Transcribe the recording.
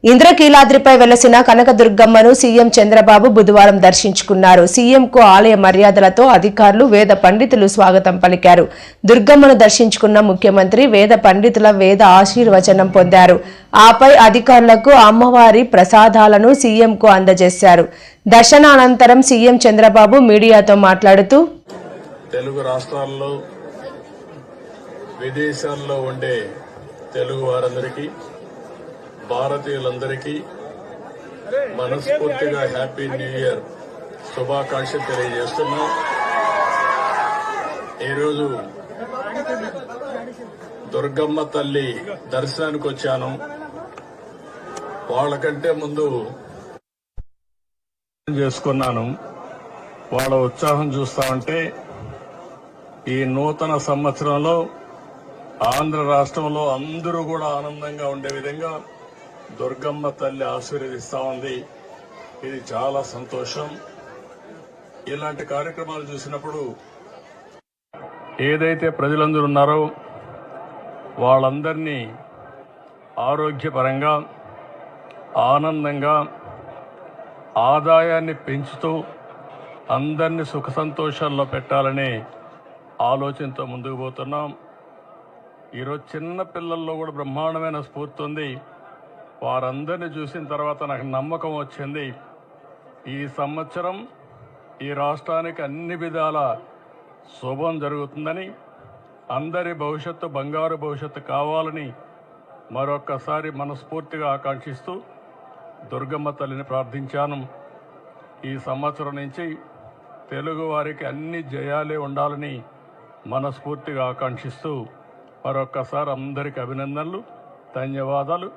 ఇంద్రకీలాద్రిపై వెలసిన కనకదుర్గమ్మను సీఎం చంద్రబాబు బుధవారం దర్శించుకున్నారు. సీఎంకు ఆలయ మర్యాదలతో అధికారులు, వేద పండితులు స్వాగతం పలికారు. దుర్గమ్మను దర్శించుకున్న ముఖ్యమంత్రి వేద పండితుల వేద ఆశీర్వచనం పొందారు. ఆపై అధికారులకు అమ్మవారి ప్రసాదాలను సీఎంకు అందజేశారు. దర్శనానంతరం సీఎం చంద్రబాబు మీడియాతో మాట్లాడుతూ, తెలుగు రాష్ట్రాల్లో విదేశాల్లో ఉండే తెలుగు వారందరికీ, భారతీయులందరికీ మనస్ఫూర్తిగా హ్యాపీ న్యూ ఇయర్ శుభాకాంక్షలు తెలియజేస్తున్నాం. ఈరోజు దుర్గమ్మ తల్లి దర్శనానికి వచ్చాను. వాళ్ళకంటే ముందు చేసుకున్నాను. వాళ్ళ ఉత్సాహం చూస్తా ఉంటే ఈ నూతన సంవత్సరంలో ఆంధ్ర రాష్ట్రంలో అందరూ కూడా ఆనందంగా ఉండే విధంగా దుర్గమ్మ తల్లి ఆశీర్వదిస్తా ఉంది. ఇది చాలా సంతోషం. ఇలాంటి కార్యక్రమాలు చూసినప్పుడు ఏదైతే ప్రజలందరూ ఉన్నారో వాళ్ళందరినీ ఆరోగ్యపరంగా, ఆనందంగా, ఆదాయాన్ని పెంచుతూ అందరినీ సుఖ సంతోషాల్లో పెట్టాలనే ఆలోచనతో ముందుకు పోతున్నాం. ఈరోజు చిన్న పిల్లల్లో కూడా బ్రహ్మాండమైన స్ఫూర్తి ఉంది. వారందరినీ చూసిన తర్వాత నాకు నమ్మకం వచ్చింది, ఈ సంవత్సరం ఈ రాష్ట్రానికి అన్ని విధాల శుభం జరుగుతుందని, అందరి భవిష్యత్తు బంగారు భవిష్యత్తు కావాలని మరొక్కసారి మనస్ఫూర్తిగా ఆకాంక్షిస్తూ దుర్గమ్మ తల్లిని ప్రార్థించాను. ఈ సంవత్సరం నుంచి తెలుగు వారికి అన్ని జయాలే ఉండాలని మనస్ఫూర్తిగా ఆకాంక్షిస్తూ మరొక్కసారి అందరికీ అభినందనలు, ధన్యవాదాలు.